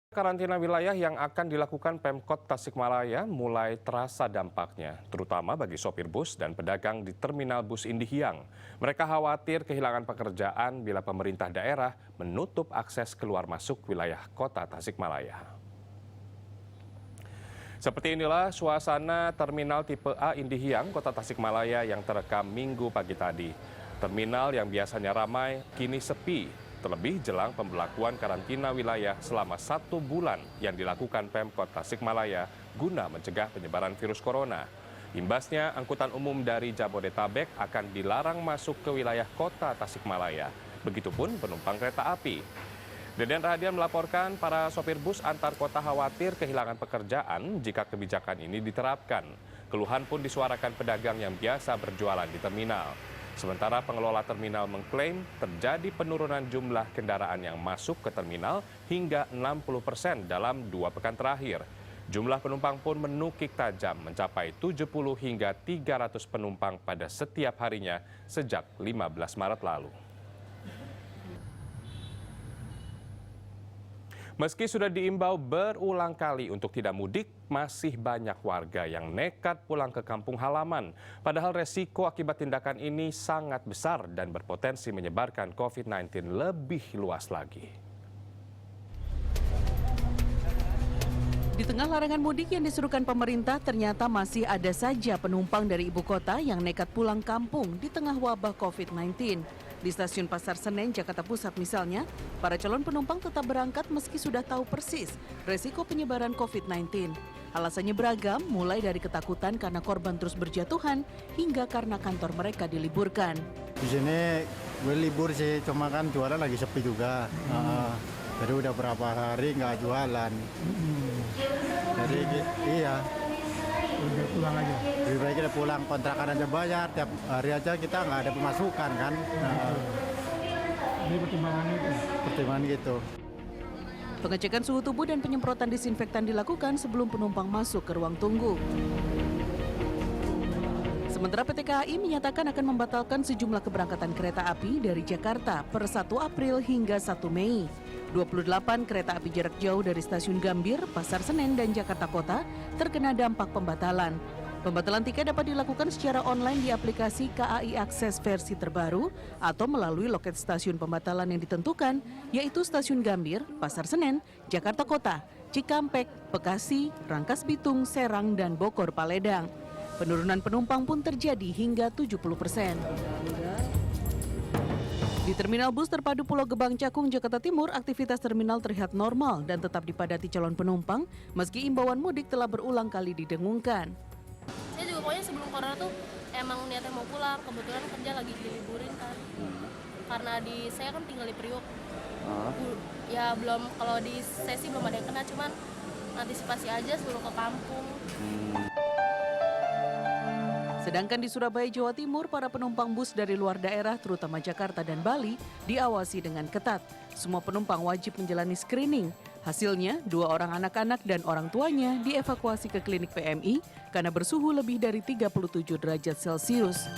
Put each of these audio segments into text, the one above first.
Karantina wilayah yang akan dilakukan Pemkot Tasikmalaya mulai terasa dampaknya, terutama bagi sopir bus dan pedagang di terminal bus Indihiyang. Mereka khawatir kehilangan pekerjaan bila pemerintah daerah menutup akses keluar masuk wilayah kota Tasikmalaya. Seperti inilah suasana terminal tipe A Indihiyang, kota Tasikmalaya yang terekam Minggu pagi tadi. Terminal yang biasanya ramai kini sepi. Terlebih jelang pemberlakuan karantina wilayah selama 1 bulan yang dilakukan Pemkot Tasikmalaya guna mencegah penyebaran virus corona. Imbasnya, angkutan umum dari Jabodetabek akan dilarang masuk ke wilayah kota Tasikmalaya. Begitupun penumpang kereta api. Deden Rahadian melaporkan para sopir bus antar kota khawatir kehilangan pekerjaan jika kebijakan ini diterapkan. Keluhan pun disuarakan pedagang yang biasa berjualan di terminal. Sementara pengelola terminal mengklaim terjadi penurunan jumlah kendaraan yang masuk ke terminal hingga 60% dalam 2 pekan terakhir. Jumlah penumpang pun menukik tajam mencapai 70 hingga 300 penumpang pada setiap harinya sejak 15 Maret lalu. Meski sudah diimbau berulang kali untuk tidak mudik, masih banyak warga yang nekat pulang ke kampung halaman. Padahal resiko akibat tindakan ini sangat besar dan berpotensi menyebarkan COVID-19 lebih luas lagi. Di tengah larangan mudik yang diserukan pemerintah, ternyata masih ada saja penumpang dari ibu kota yang nekat pulang kampung di tengah wabah COVID-19. Di stasiun Pasar Senen, Jakarta Pusat misalnya, para calon penumpang tetap berangkat meski sudah tahu persis resiko penyebaran COVID-19. Alasannya beragam, mulai dari ketakutan karena korban terus berjatuhan, hingga karena kantor mereka diliburkan. Di sini gue libur sih, cuma kan jualan lagi sepi juga. Jadi udah berapa hari nggak jualan. Jadi iya. Udah pulang aja. Lebih baik kita pulang, kontrakan aja bayar, tiap hari aja kita nggak ada pemasukan kan. Ini pertimbangannya itu. Pertimbangan gitu. Pengecekan suhu tubuh dan penyemprotan disinfektan dilakukan sebelum penumpang masuk ke ruang tunggu. Sementara PT KAI menyatakan akan membatalkan sejumlah keberangkatan kereta api dari Jakarta per 1 April hingga 1 Mei. 28 kereta api jarak jauh dari stasiun Gambir, Pasar Senen, dan Jakarta Kota terkena dampak pembatalan. Pembatalan tiket dapat dilakukan secara online di aplikasi KAI Akses versi terbaru atau melalui loket stasiun pembatalan yang ditentukan, yaitu Stasiun Gambir, Pasar Senen, Jakarta Kota, Cikampek, Bekasi, Rangkas Bitung, Serang, dan Bogor Paledang. Penurunan penumpang pun terjadi hingga 70%. Di Terminal Bus Terpadu Pulau Gebang Cakung, Jakarta Timur, aktivitas terminal terlihat normal dan tetap dipadati calon penumpang meski imbauan mudik telah berulang kali didengungkan. Saya juga pokoknya sebelum corona tuh emang niatnya mau pulang, kebetulan kerja lagi diliburin kan. Karena saya kan tinggal di Priok. Ya belum, kalau di sesi belum ada yang kena, cuman antisipasi aja suruh ke kampung. Sedangkan di Surabaya, Jawa Timur, para penumpang bus dari luar daerah, terutama Jakarta dan Bali, diawasi dengan ketat. Semua penumpang wajib menjalani screening. Hasilnya, 2 orang anak-anak dan orang tuanya dievakuasi ke klinik PMI karena bersuhu lebih dari 37 derajat Celcius.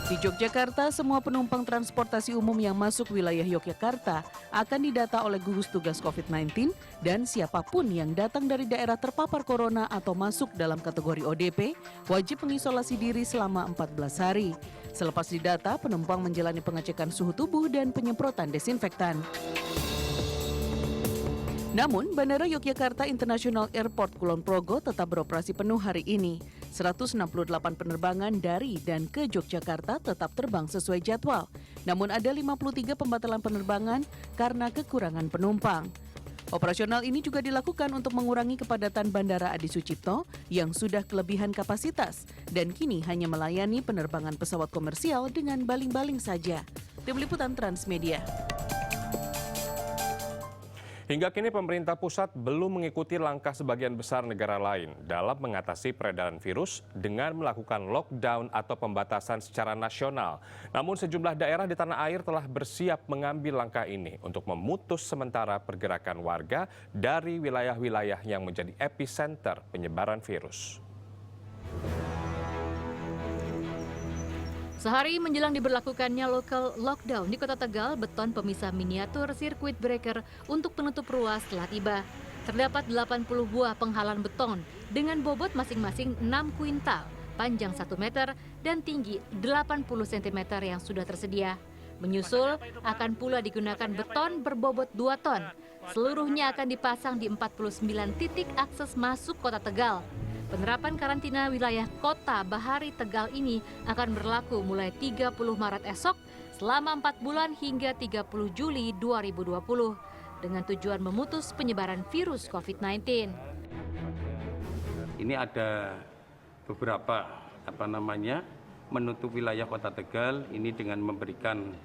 Di Yogyakarta, semua penumpang transportasi umum yang masuk wilayah Yogyakarta akan didata oleh gugus tugas COVID-19 dan siapapun yang datang dari daerah terpapar corona atau masuk dalam kategori ODP wajib mengisolasi diri selama 14 hari. Selepas didata, penumpang menjalani pengecekan suhu tubuh dan penyemprotan desinfektan. Namun, Bandara Yogyakarta International Airport Kulon Progo tetap beroperasi penuh hari ini. 168 penerbangan dari dan ke Yogyakarta tetap terbang sesuai jadwal. Namun ada 53 pembatalan penerbangan karena kekurangan penumpang. Operasional ini juga dilakukan untuk mengurangi kepadatan Bandara Adi Sucipto yang sudah kelebihan kapasitas dan kini hanya melayani penerbangan pesawat komersial dengan baling-baling saja. Tim Liputan Transmedia. Hingga kini pemerintah pusat belum mengikuti langkah sebagian besar negara lain dalam mengatasi peredaran virus dengan melakukan lockdown atau pembatasan secara nasional. Namun sejumlah daerah di tanah air telah bersiap mengambil langkah ini untuk memutus sementara pergerakan warga dari wilayah-wilayah yang menjadi epicenter penyebaran virus. Sehari menjelang diberlakukannya local lockdown di Kota Tegal, beton pemisah miniatur circuit breaker untuk penutup ruas telah tiba. Terdapat 80 buah penghalang beton dengan bobot masing-masing 6 kuintal, panjang 1 meter dan tinggi 80 cm yang sudah tersedia. Menyusul akan pula digunakan beton berbobot 2 ton. Seluruhnya akan dipasang di 49 titik akses masuk Kota Tegal. Penerapan karantina wilayah Kota Bahari Tegal ini akan berlaku mulai 30 Maret esok selama 4 bulan hingga 30 Juli 2020 dengan tujuan memutus penyebaran virus COVID-19. Ini ada beberapa menutup wilayah Kota Tegal ini dengan memberikan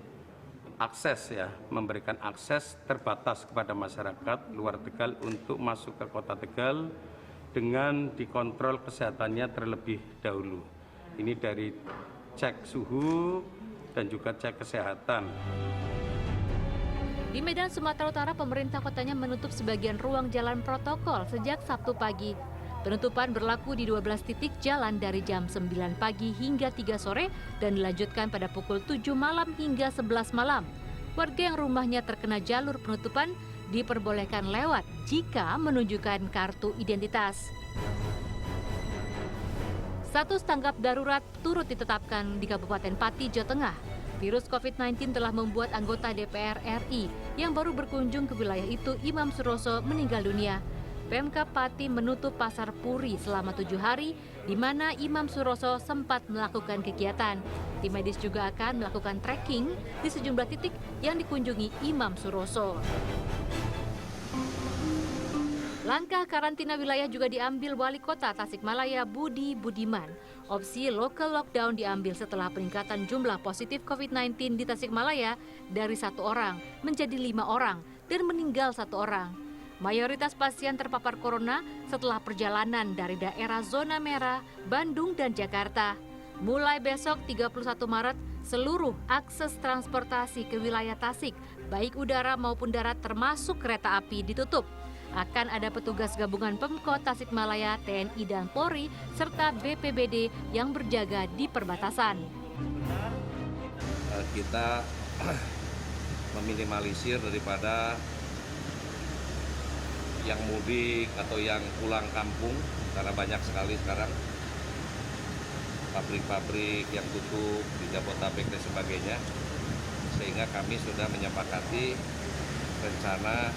akses terbatas kepada masyarakat luar Tegal untuk masuk ke Kota Tegal dengan dikontrol kesehatannya terlebih dahulu. Ini dari cek suhu dan juga cek kesehatan. Di Medan, Sumatera Utara, pemerintah kotanya menutup sebagian ruang jalan protokol sejak Sabtu pagi. Penutupan berlaku di 12 titik jalan dari jam 9 pagi hingga 3 sore dan dilanjutkan pada pukul 7 malam hingga 11 malam. Warga yang rumahnya terkena jalur penutupan diperbolehkan lewat jika menunjukkan kartu identitas. Status tanggap darurat turut ditetapkan di Kabupaten Pati, Jawa Tengah. Virus COVID-19 telah membuat anggota DPR RI yang baru berkunjung ke wilayah itu, Imam Suroso, meninggal dunia. Pemkab Pati menutup Pasar Puri selama 7 hari, di mana Imam Suroso sempat melakukan kegiatan. Tim medis juga akan melakukan trekking di sejumlah titik yang dikunjungi Imam Suroso. Langkah karantina wilayah juga diambil Wali Kota Tasikmalaya Budi Budiman. Opsi local lockdown diambil setelah peningkatan jumlah positif COVID-19 di Tasikmalaya dari 1 orang menjadi 5 orang dan meninggal 1 orang. Mayoritas pasien terpapar corona setelah perjalanan dari daerah zona merah, Bandung dan Jakarta. Mulai besok 31 Maret, seluruh akses transportasi ke wilayah Tasik, baik udara maupun darat termasuk kereta api ditutup. Akan ada petugas gabungan Pemkot Tasikmalaya, TNI dan Polri, serta BPBD yang berjaga di perbatasan. Kita meminimalisir daripada yang mudik atau yang pulang kampung, karena banyak sekali sekarang pabrik-pabrik yang tutup di Jabodetabek dan sebagainya, sehingga kami sudah menyepakati rencana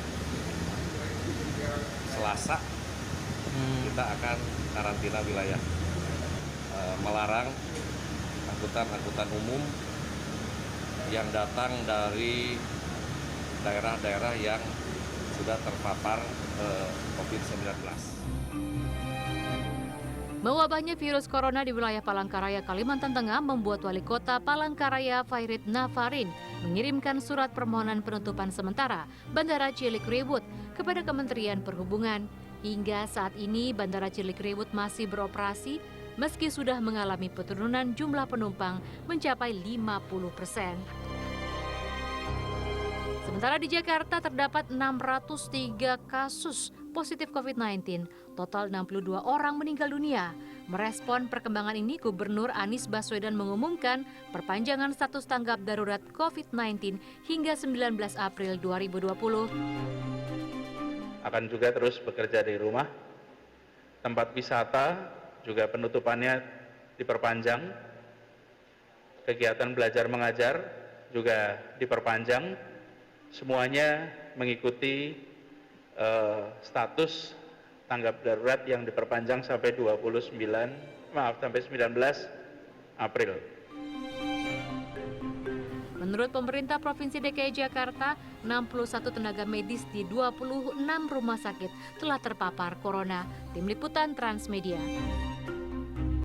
Selasa kita akan karantina wilayah, melarang angkutan umum yang datang dari daerah-daerah yang sudah terpapar COVID-19. Mewabahnya virus corona di wilayah Palangkaraya, Kalimantan Tengah membuat Wali Kota Palangkaraya Fairit Nafarin mengirimkan surat permohonan penutupan sementara Bandara Cilikriwut kepada Kementerian Perhubungan. Hingga saat ini Bandara Cilikriwut masih beroperasi meski sudah mengalami penurunan jumlah penumpang mencapai 50%. Sementara di Jakarta terdapat 603 kasus positif COVID-19, total 62 orang meninggal dunia. Merespon perkembangan ini, Gubernur Anies Baswedan mengumumkan perpanjangan status tanggap darurat COVID-19 hingga 19 April 2020. Akan juga terus bekerja dari rumah. Tempat wisata juga penutupannya diperpanjang. Kegiatan belajar mengajar juga diperpanjang. Semuanya mengikuti status tanggap darurat yang diperpanjang sampai 19 April. Menurut pemerintah Provinsi DKI Jakarta, 61 tenaga medis di 26 rumah sakit telah terpapar corona. Tim Liputan Transmedia.